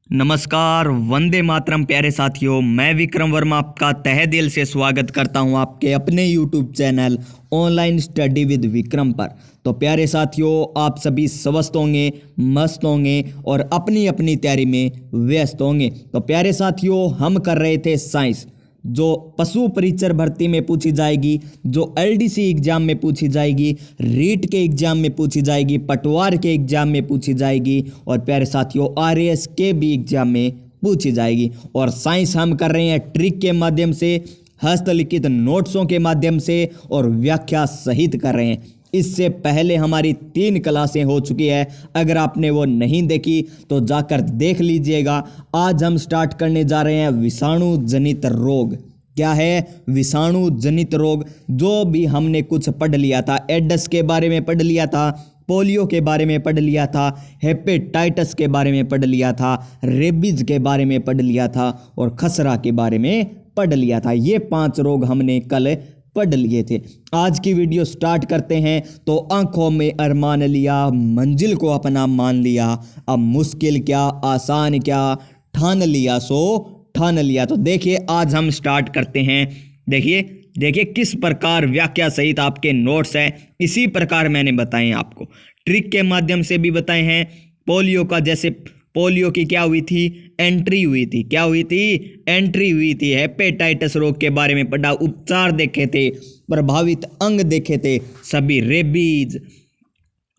नमस्कार, वंदे मातरम प्यारे साथियों। मैं विक्रम वर्मा आपका तहे दिल से स्वागत करता हूं आपके अपने YouTube channel online study with Vikram पर। तो प्यारे साथियों, आप सभी स्वस्थ होंगे, मस्त होंगे और अपनी अपनी तैयारी में व्यस्त होंगे। तो प्यारे साथियों, हम कर रहे थे साइंस, जो पशु परिचर भर्ती में पूछी जाएगी, जो एलडीसी एग्जाम में पूछी जाएगी, रीट के एग्जाम में पूछी जाएगी, पटवार के एग्जाम में पूछी जाएगी और प्यारे साथियों आरएएस के भी एग्जाम में पूछी जाएगी। और साइंस हम कर रहे हैं ट्रिक के माध्यम से, हस्तलिखित नोट्सों के माध्यम से और व्याख्या सहित कर रहे हैं। इससे पहले हमारी 3 क्लासें हो चुकी है। अगर आपने वो नहीं देखी तो जाकर देख लीजिएगा। आज हम स्टार्ट करने जा रहे हैं विषाणु जनित रोग। क्या है विषाणु जनित रोग? जो भी हमने कुछ पढ़ लिया था, एड्स के बारे में पढ़ लिया था, पोलियो के बारे में पढ़ लिया था, हेपेटाइटिस के बारे में पढ़ लिया था, रेबीज के बारे में पढ़ लिया था और खसरा के बारे में पढ़ लिया था। ये 5 रोग हमने कल पढ़ लिए थे। आज की वीडियो स्टार्ट करते हैं। तो आंखों में अरमान लिया, मंजिल को अपना मान लिया, अब मुश्किल क्या आसान क्या, ठान लिया सो ठान लिया। तो देखिए आज हम स्टार्ट करते हैं। देखिए किस प्रकार व्याख्या सहित आपके नोट्स हैं, इसी प्रकार मैंने बताए आपको, ट्रिक के माध्यम से भी बताए हैं। पोलियो का, जैसे पोलियो की क्या हुई थी, एंट्री हुई थी। क्या हुई थी? एंट्री हुई थी। हेपेटाइटिस रोग के बारे में पढ़ा, उपचार देखे थे, प्रभावित अंग देखे थे सभी।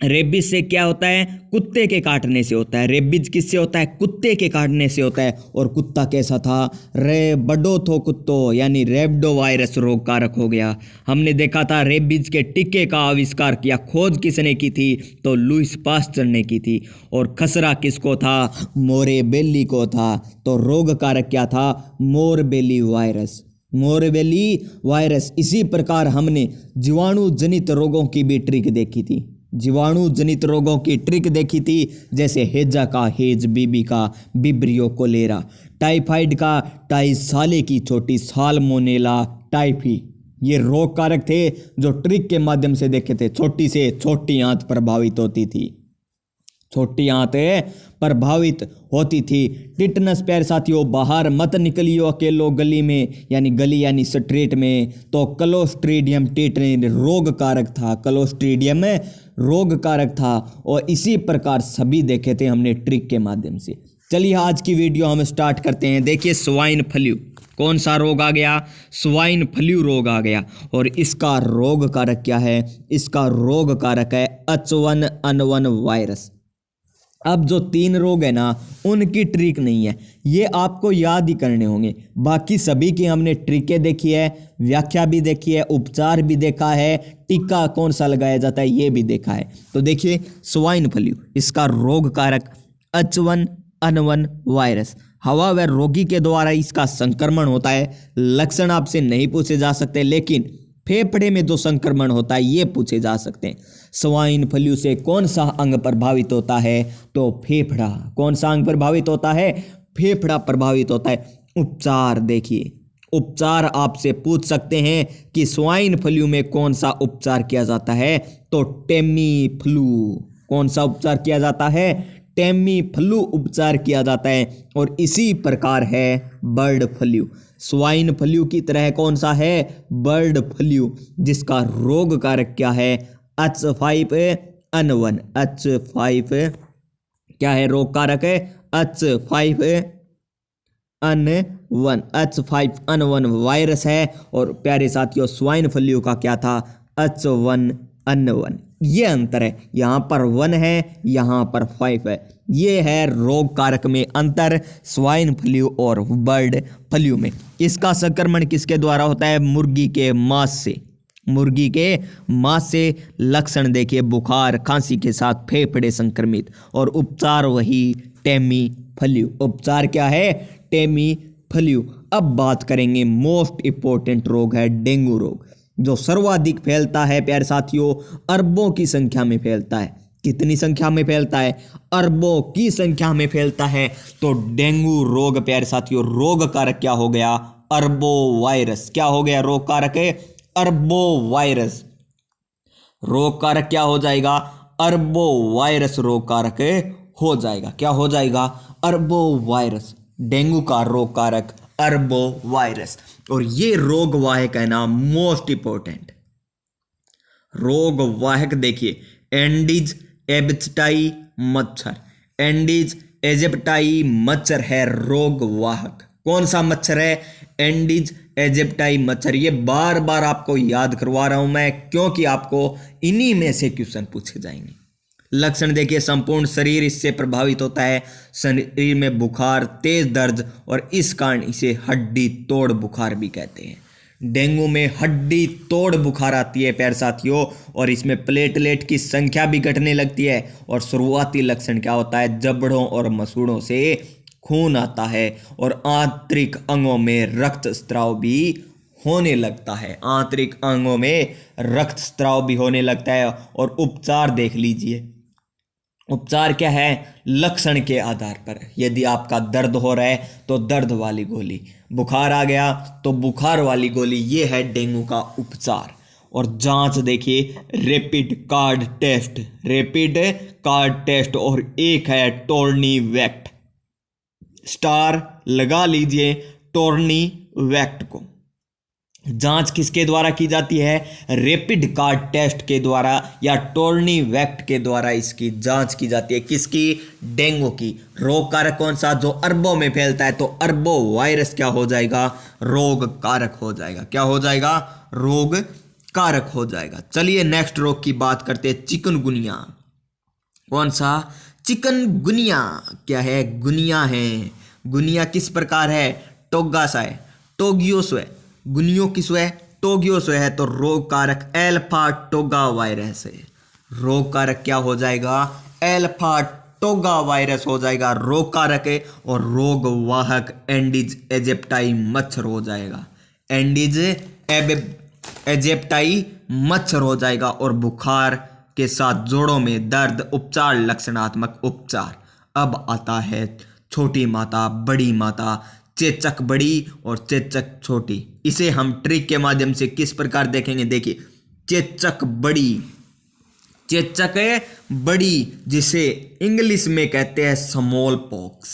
रेबीज से क्या होता है? कुत्ते के काटने से होता है। रेबीज किससे होता है? कुत्ते के काटने से होता है। और कुत्ता कैसा था? बडोथो कुत्तो यानी रेब्डो वायरस रोग कारक हो गया। हमने देखा था रेबीज के टीके का आविष्कार किया, खोज किसने की थी? तो लुईस पास्चर ने की थी। और खसरा किसको था? मोरेबेली को था। तो रोग कारक क्या था? मोरबेली वायरस। मोरबेली वायरस। इसी प्रकार हमने जीवाणु जनित रोगों की भी ट्रिक देखी थी। जीवाणु जनित रोगों की ट्रिक देखी थी, जैसे हेजा का हेज, बीबी का बिब्रियो कोलेरा, टाइफाइड का टाइसाले की छोटी, साल्मोनेला टाइफी। ये रोग कारक थे जो ट्रिक के माध्यम से देखे थे। छोटी से छोटी आंत प्रभावित होती थी, छोटी आंतें प्रभावित होती थी। टिटनस प्यारे साथियों, बाहर मत निकलियो अकेलो गली में, यानी गली यानी स्ट्रीट में। तो क्लोस्ट्रीडियम टिटनी रोग कारक था, क्लोस्ट्रीडियम रोग कारक था। और इसी प्रकार सभी देखे थे हमने ट्रिक के माध्यम से। चलिए आज की वीडियो हम स्टार्ट करते हैं। देखिए स्वाइन फ्लू, कौन सा रोग आ गया? स्वाइन फ्लू रोग आ गया। और इसका रोग कारक क्या है? इसका रोग कारक है H1N1 वायरस। अब जो 3 रोग है ना, उनकी ट्रिक नहीं है, ये आपको याद ही करने होंगे। बाकी सभी की हमने ट्रिकें देखी है, व्याख्या भी देखी है, उपचार भी देखा है, टीका कौन सा लगाया जाता है ये भी देखा है। तो देखिए स्वाइन फ्लू, इसका रोग कारक H1N1 वायरस। हवा व रोगी के द्वारा इसका संक्रमण होता है। लक्षण आपसे नहीं पूछे जा सकते, लेकिन फेफड़े में जो संक्रमण होता है ये पूछे जा सकते हैं। स्वाइन फ्लू से कौन सा अंग प्रभावित होता है? तो फेफड़ा। कौन सा अंग प्रभावित होता है? फेफड़ा प्रभावित होता है। उपचार देखिए, उपचार आपसे पूछ सकते हैं कि स्वाइन फ्लू में कौन सा उपचार किया जाता है? तो टेमी फ्लू। कौन सा उपचार किया जाता है? टेमी फ्लू उपचार किया जाता है। और इसी प्रकार है बर्ड फ्लू। स्वाइन फ्लू की तरह कौन सा है? बर्ड फ्लू, जिसका रोग कारक क्या है? H5N1। H5 क्या है? रोग कारक है H5N1 वायरस है। और प्यारे साथियों स्वाइन फ्लू का क्या था? H1N1। ये अंतर है, यहाँ पर 1 है, यहाँ पर 5 है। ये है रोग कारक में अंतर स्वाइन फ्लू और बर्ड फ्लू में। इसका संक्रमण किसके द्वारा होता है? मुर्गी के मांस से। मुर्गी के मांस से। लक्षण देखिए, बुखार, खांसी के साथ फेफड़े संक्रमित। और उपचार वही टेमी फ्लू। उपचार क्या है? टेमी फ्लू। अब बात करेंगे मोस्ट इंपॉर्टेंट रोग है डेंगू रोग, जो सर्वाधिक फैलता है प्यारे साथियों, अरबों की संख्या में फैलता है। कितनी संख्या में फैलता है? अरबों की संख्या में फैलता है। तो डेंगू रोग प्यारे साथियों, रोग कारक क्या हो गया? अरबो वायरस। क्या हो गया? रोग कारक है अरबो वायरस। रोग कारक क्या हो जाएगा? अरबो वायरस रोग कारक हो जाएगा। क्या हो जाएगा? अरबो वायरस। डेंगू का रोग कारक अरबो वायरस। और ये रोग वाहक है ना, मोस्ट इंपॉर्टेंट रोग वाहक देखिए, एंडीज एजिप्टाई मच्छर। एंडीज एजिप्टाई मच्छर है रोग वाहक। कौन सा मच्छर है? एंडीज एजिप्टाई मच्छर। ये बार बार आपको याद करवा रहा हूं मैं, क्योंकि आपको इन्हीं में से क्वेश्चन पूछे जाएंगे। लक्षण देखिए, संपूर्ण शरीर इससे प्रभावित होता है। शरीर में बुखार, तेज दर्द, और इस कारण इसे हड्डी तोड़ बुखार भी कहते हैं। डेंगू में हड्डी तोड़ बुखार आती है प्यारे साथियों, और इसमें प्लेटलेट की संख्या भी घटने लगती है। और शुरुआती लक्षण क्या होता है? जबड़ों और मसूड़ों से खून आता है, और आंतरिक अंगों में रक्तस्राव भी होने लगता है। आंतरिक अंगों में रक्तस्राव भी होने लगता है। और उपचार देख लीजिए, उपचार क्या है? लक्षण के आधार पर। यदि आपका दर्द हो रहा है तो दर्द वाली गोली, बुखार आ गया तो बुखार वाली गोली। ये है डेंगू का उपचार। और जांच देखिए, rapid card test, rapid card test, और एक है टोर्नीवेक्ट। स्टार लगा लीजिए टोर्नीवेक्ट को। जांच किसके द्वारा की जाती है? रैपिड कार्ड टेस्ट के द्वारा या टोर्नीवेक्ट के द्वारा इसकी जांच की जाती है। किसकी? डेंगू की। रोग कारक कौन सा? जो अरबों में फैलता है, तो अरबो वायरस क्या हो जाएगा? रोग कारक हो जाएगा। क्या हो जाएगा? रोग कारक हो जाएगा। चलिए नेक्स्ट रोग की बात करते हैं, चिकनगुनिया। कौन सा? चिकनगुनिया। क्या है? गुनिया है। गुनिया किस प्रकार है? टोगा सा है, टोगियोस है। गुनियो किस है? टोगियोस है। तो रोग कारक एल्फा टोगा वायरस है। रोग कारक क्या हो जाएगा? एल्फा टोगा वायरस हो जाएगा रोग कारक है। और रोग वाहक एंडीज एजिप्टाई मच्छर हो जाएगा। एंडीज एजिप्टाई मच्छर हो जाएगा। और बुखार के साथ जोड़ों में दर्द। उपचार, लक्षणात्मक उपचार। अब आता है छोटी माता, बड़ी माता, चेचक बड़ी और चेचक छोटी। इसे हम ट्रिक के माध्यम से किस प्रकार देखेंगे? देखिए, चेचक बड़ी, चेचक बड़ी जिसे इंग्लिश में कहते हैं स्मॉल पॉक्स।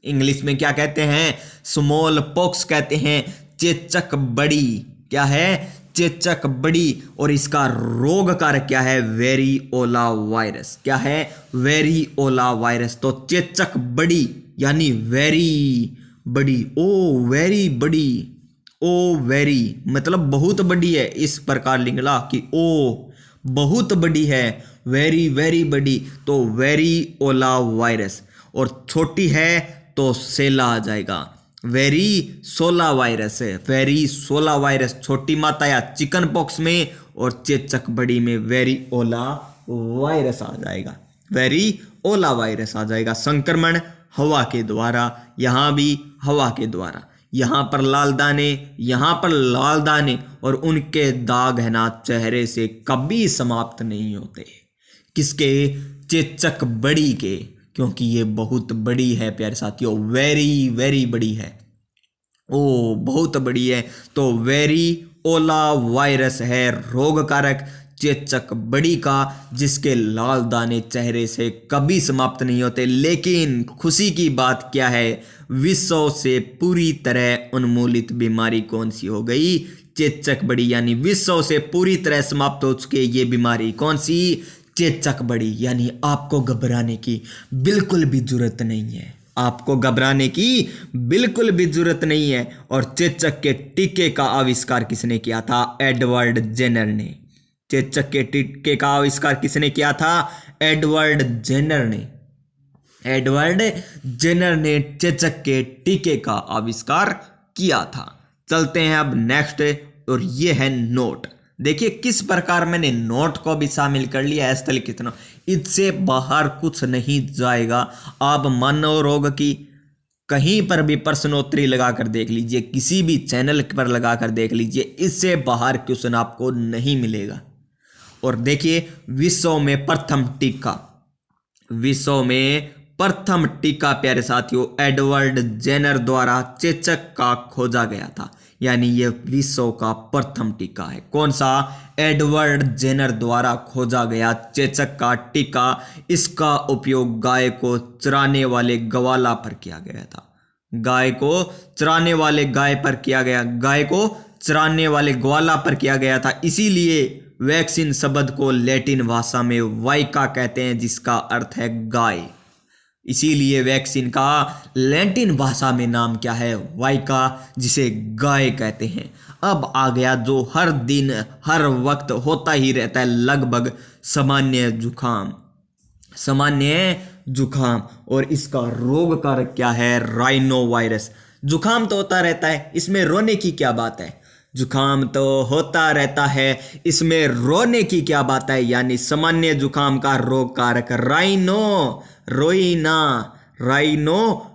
इंग्लिश में क्या कहते हैं? स्मॉल पॉक्स कहते हैं। चेचक बड़ी क्या है? चेचक बड़ी। और इसका रोग कारक क्या है? वेरिओला वायरस। क्या है? वेरिओला वायरस। तो चेचक बड़ी यानी वेरी बड़ी, ओ वेरी बड़ी, ओ वेरी मतलब बहुत बड़ी है। इस प्रकार लिखला कि ओ बहुत बड़ी है, वेरी वेरी बड़ी, तो वेरिओला वायरस। और छोटी है तो सेला आ जाएगा, वेरी सोला वायरस है। वेरी सोला वायरस छोटी माता या चिकन पॉक्स में, और चेचक बड़ी में वेरिओला वायरस आ जाएगा। वेरिओला वायरस आ जाएगा। संक्रमण हवा के द्वारा, यहाँ भी हवा के द्वारा। यहाँ पर लाल दाने, यहाँ पर लाल दाने, और उनके दाग है ना चेहरे से कभी समाप्त नहीं होते। किसके? चेचक बड़ी के, क्योंकि ये बहुत बड़ी है प्यारे साथियों, वेरी वेरी बड़ी है। ओ बहुत बड़ी है। तो वेरिओला वायरस है रोग कारक चेचक बड़ी का, जिसके लाल दाने चेहरे से कभी समाप्त नहीं होते। लेकिन खुशी की बात क्या है? विश्व से पूरी तरह उन्मूलित बीमारी कौन सी हो गई? चेचक बड़ी। यानी विश्व से पूरी तरह समाप्त हो चुके ये बीमारी कौन सी? चेचक बड़ी। यानी आपको घबराने की बिल्कुल भी जरूरत नहीं है। आपको घबराने की बिल्कुल भी जरूरत नहीं है। और चेचक के टीके का आविष्कार किसने किया था? एडवर्ड जेनर ने। चेचक के टीके का आविष्कार किसने किया था? एडवर्ड जेनर ने। एडवर्ड जेनर ने चेचक के टीके का आविष्कार किया था। चलते हैं अब नेक्स्ट, और ये है नोट। देखिए किस प्रकार मैंने नोट को भी शामिल कर लिया है स्थल कितना, इससे बाहर कुछ नहीं जाएगा। आप मानव रोग की कहीं पर भी प्रश्नोत्तरी लगाकर देख लीजिए, किसी भी चैनल पर लगाकर देख लीजिए, इससे बाहर क्वेश्चन आपको नहीं मिलेगा। और देखिए विश्व में प्रथम टीका, विश्व में प्रथम टीका प्यारे साथियों एडवर्ड जेनर द्वारा चेचक का खोजा गया था। यानी ये विश्व का प्रथम टीका है। कौन सा? एडवर्ड जेनर द्वारा खोजा गया चेचक का टीका। इसका उपयोग गाय को चराने वाले ग्वाला पर किया गया था। गाय को चराने वाले ग्वाला पर किया गया था। इसीलिए वैक्सीन शब्द को लैटिन भाषा में वाइका कहते हैं, जिसका अर्थ है गाय। इसीलिए वैक्सीन का लैटिन भाषा में नाम क्या है? वाइका, जिसे गाय कहते हैं। अब आ गया जो हर दिन हर वक्त होता ही रहता है लगभग, सामान्य जुखाम। और इसका रोग कारक क्या है? Rhino virus. जुखाम तो होता रहता है, इसमें रोने की क्या बात है? जुखाम तो होता रहता है, इसमें रोने की क्या बात है? यानी सामान्य जुखाम का रोग कारक राइनो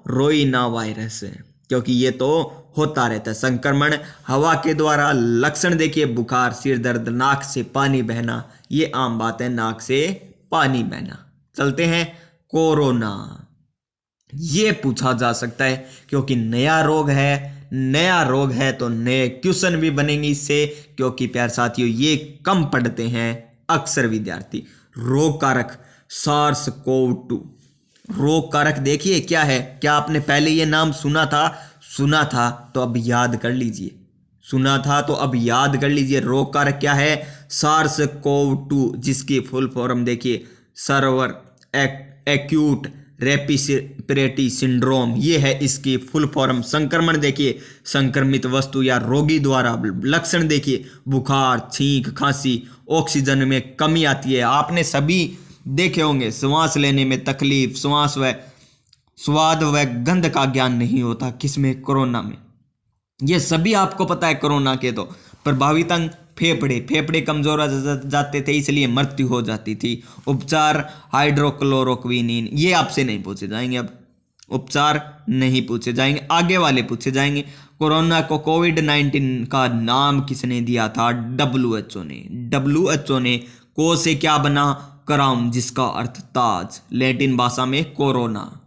रोइना वायरस है, क्योंकि ये तो होता रहता है। संक्रमण हवा के द्वारा। लक्षण देखिए, बुखार, सिर दर्द, नाक से पानी बहना, ये आम बात है, नाक से पानी बहना। चलते हैं कोरोना। ये पूछा जा सकता है क्योंकि नया रोग है तो नए क्वेश्चन भी बनेंगे इससे, क्योंकि प्यारे साथियों ये कम पढ़ते हैं अक्सर विद्यार्थी। रोग कारक SARS-CoV-2। रोग कारक देखिए क्या है। क्या आपने पहले ये नाम सुना था तो अब याद कर लीजिए। रोग कारक क्या है? SARS-CoV-2, जिसकी फुल फॉर्म देखिए, सर्वर एक्यूट रेस्पिरेटरी सिंड्रोम, ये है इसकी फुल फॉर्म। संक्रमण देखिए, संक्रमित वस्तु या रोगी द्वारा। लक्षण देखिए, बुखार, छींक, खांसी, ऑक्सीजन में कमी आती है। आपने सभी देखे होंगे, सांस लेने में तकलीफ, स्वाद व गंध का ज्ञान नहीं होता। किसमें? कोरोना में। ये सभी आपको पता है। कोरोना के तो प्रभावित अंग फेफड़े कमजोर हो जाते थे, इसलिए मृत्यु हो जाती थी। उपचार हाइड्रोक्लोरोक्विनिन, ये आपसे नहीं पूछे जाएंगे। अब उपचार नहीं पूछे जाएंगे, आगे वाले पूछे जाएंगे। कोरोना को कोविड-19 का नाम किसने दिया था? WHO ने। को से क्या बना? क्राउन, जिसका अर्थ ताज। लैटिन भाषा में कोरोना।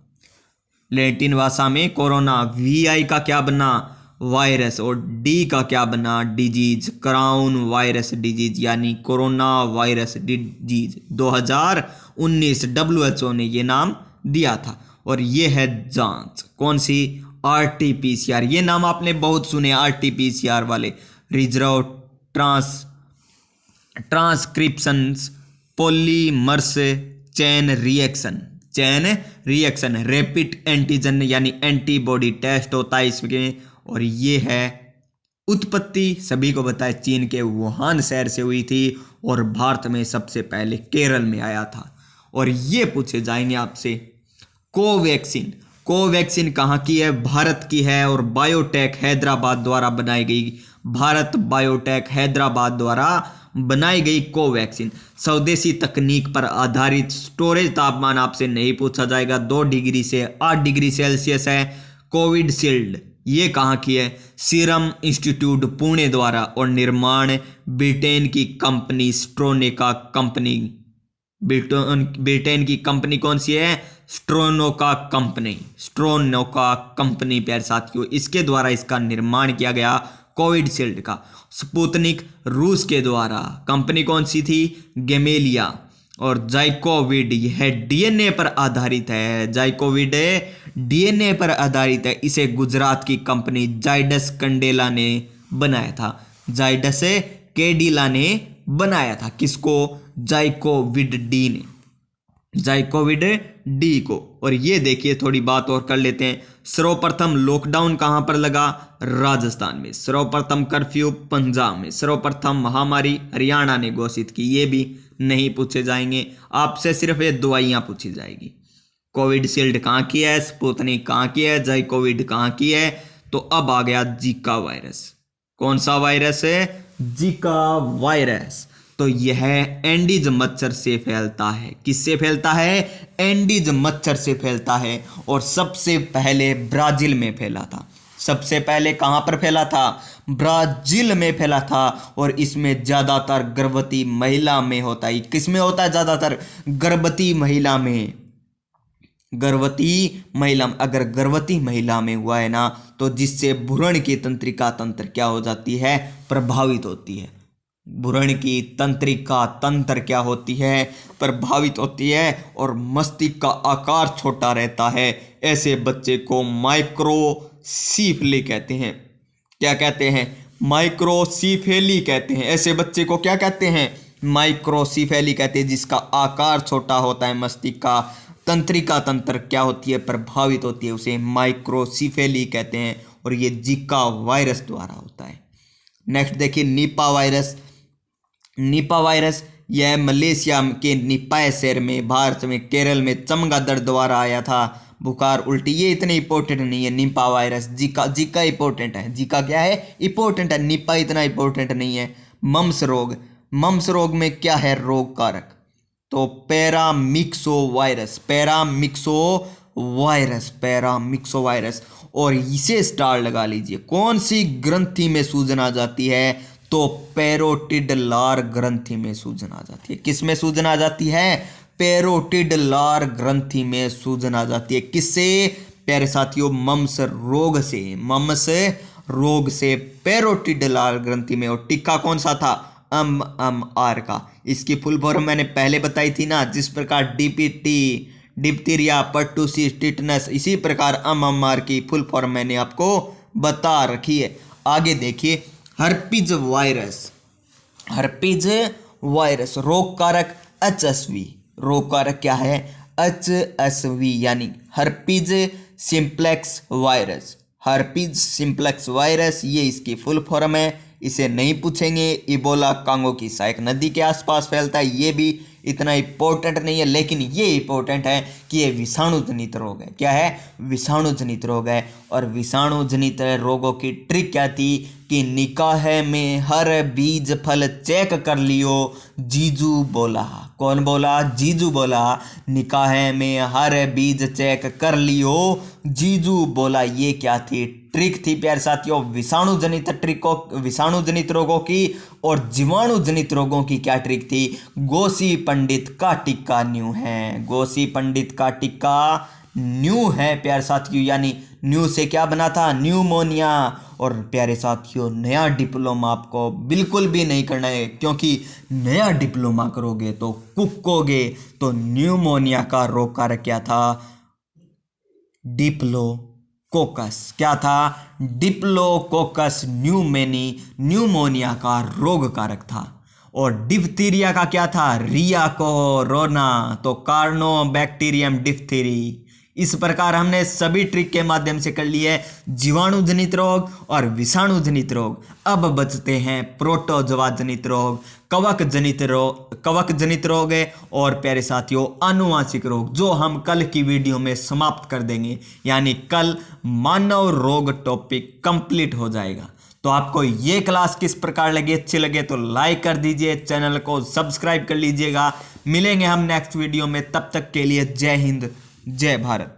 VI का क्या बना? वायरस। और D का क्या बना? डिजीज। क्राउन वायरस डिजीज, यानी कोरोना वायरस डिजीज। 2019 WHO ने ये नाम दिया था। और ये है जांच, कौन सी? RT-PCR। ये नाम आपने बहुत सुने, RT-PCR वाले। Reverse transcriptions polymerase chain reaction rapid antigen यानी एंटीबॉडी टेस्ट होता है इसमें। और ये है उत्पत्ति, सभी को बताया, चीन के वुहान शहर से हुई थी और भारत में सबसे पहले केरल में आया था। और ये पूछे जाएंगे आपसे कोवैक्सीन कहाँ की है? भारत की है। और बायोटेक हैदराबाद द्वारा बनाई गई, भारत बायोटेक हैदराबाद द्वारा बनाई गई कोवैक्सीन स्वदेशी तकनीक पर आधारित। स्टोरेज तापमान आपसे नहीं पूछा जाएगा, 2 डिग्री से 8 डिग्री सेल्सियस है। कोविशील्ड ये कहाँ की है? सीरम इंस्टीट्यूट पुणे द्वारा। और निर्माण ब्रिटेन की कंपनी स्ट्रोनेका कंपनी। ब्रिटेन की कंपनी कौन सी है? स्ट्रोनोका कंपनी प्यारे साथियों, इसके द्वारा इसका निर्माण किया गया कोविशील्ड का। स्पुतनिक रूस के द्वारा, कंपनी कौन सी थी? गेमेलिया। और जाइकोविड यह डीएनए पर आधारित है। इसे गुजरात की कंपनी जाइडस कैडिला ने बनाया था। किसको? जाइकोविड डी को। और ये देखिए, थोड़ी बात और कर लेते हैं। सर्वप्रथम लॉकडाउन कहां पर लगा? राजस्थान में। सर्वप्रथम कर्फ्यू पंजाब में। सर्वप्रथम महामारी हरियाणा ने घोषित की। ये भी नहीं पूछे जाएंगे, आपसे सिर्फ ये दवाइयां पूछी जाएगी। कोविशील्ड कहाँ की है? स्पुतनिक कहाँ की है? जाइकोविड कहाँ की है? तो अब आ गया जीका वायरस। कौन सा वायरस है? Zika virus. तो यह एंडीज मच्छर से फैलता है। किससे फैलता है? एंडीज मच्छर से फैलता है। और सबसे पहले ब्राजील में फैला था। सबसे पहले कहां पर फैला था? ब्राजील में फैला था। और इसमें ज्यादातर गर्भवती महिला में होता है। किसमें होता है? ज्यादातर गर्भवती महिला में। गर्भवती महिला, अगर गर्भवती महिला में हुआ है ना, तो जिससे भ्रूण की तंत्रिका तंत्र क्या हो जाती है, प्रभावित होती है। भ्रूण की तंत्रिका तंत्र क्या होती है, प्रभावित होती है, और मस्तिष्क का आकार छोटा रहता है। ऐसे बच्चे को माइक्रोसीफेली कहते हैं। क्या कहते हैं, माइक्रोसीफेली कहते हैं। ऐसे बच्चे को क्या कहते हैं, माइक्रोसीफेली कहते हैं, जिसका आकार छोटा होता है, मस्तिष्क का तंत्रिका तंत्र क्या होती है, प्रभावित होती है, उसे माइक्रोसीफेली कहते हैं। और ये जिका वायरस द्वारा होता है। नेक्स्ट देखिए निपा वायरस। निपा वायरस यह मलेशिया के निपाय शहर में, भारत में केरल में चमगादड़ द्वारा आया था। बुखार, उल्टी, ये इतने इंपॉर्टेंट नहीं है। निपा वायरस, जिका, जिका इंपॉर्टेंट है। जिका क्या है, इंपॉर्टेंट है। निपा इतना इंपॉर्टेंट नहीं है। मम्स रोग, मम्स रोग में क्या है रोग कारक, तो paramyxo virus, paramyxo virus, paramyxo virus. और इसे स्टार लगा लीजिए। कौन सी ग्रंथि में सूजन आ जाती है, तो पैरोटिड लार ग्रंथि में सूजन आ जाती है। किस में सूजन आ जाती है, पैरोटिड लार ग्रंथि में सूजन आ जाती है। किससे, प्यारे साथियों, मम्स रोग से, मम्स रोग से पैरोटिड लार ग्रंथि में। और टीका कौन सा था, आर का। इसकी फुल फॉर्म मैंने पहले बताई थी ना, जिस प्रकार डीपीटी, डिप्थीरिया, पर्टुसिस, टिटनस, इसी प्रकार आर की फुल फॉर्म मैंने आपको बता रखी है। आगे देखिए हर्पिज वायरस। हर्पिज वायरस रोग कारक एचएसवी। रोग कारक क्या है, एचएसवी, यानी herpes simplex virus. Herpes simplex virus, ये इसकी फुल फॉर्म है। इसे नहीं पूछेंगे। इबोला कांगो की सहायक नदी के आसपास फैलता है, ये भी इतना इंपॉर्टेंट नहीं है। लेकिन ये इंपॉर्टेंट है कि ये विषाणु जनित रोग है। क्या है, विषाणु जनित रोग है। और विषाणु जनित रोगों की ट्रिक क्या थी कि निकाह में हर बीज फल चेक कर लियो, जीजू बोला। कौन बोला, जीजू बोला। निकाह में हर बीज चेक कर लियो, जीजू बोला। ये क्या थी, ट्रिक थी प्यारे साथियों, विषाणु जनित ट्रिकों, विषाणु जनित रोगों की। और जीवाणु जनित रोगों की क्या ट्रिक थी, गोसी पंडित का टिक्का न्यू है। गोसी पंडित का टिक्का न्यू है प्यारे साथियों, यानी न्यू से क्या बना था, न्यूमोनिया। और प्यारे साथियों, नया डिप्लोमा आपको बिल्कुल भी नहीं करना है, क्योंकि नया डिप्लोमा करोगे तो कुकोगे। तो न्यूमोनिया का रोग कारक क्या था, डिप्लोकोकस। क्या था, डिप्लोकोकस न्यूमेनी, न्यूमोनिया का रोग कारक था। और डिप्थीरिया का क्या था, रिया कोरोना, तो कार्नोबैक्टीरियम डिप्थीरी। इस प्रकार हमने सभी ट्रिक के माध्यम से कर लिए जीवाणु जनित रोग और विषाणु जनित रोग। अब बचते हैं प्रोटोजोआ जनित रोग, कवक जनित रोग है, और प्यारे साथियों आनुवांशिक रोग, जो हम कल की वीडियो में समाप्त कर देंगे। यानी कल मानव रोग टॉपिक कंप्लीट हो जाएगा। तो आपको ये क्लास किस प्रकार लगी, अच्छी लगे तो लाइक कर दीजिए, चैनल को सब्सक्राइब कर लीजिएगा। मिलेंगे हम नेक्स्ट वीडियो में, तब तक के लिए जय हिंद, जय भारत।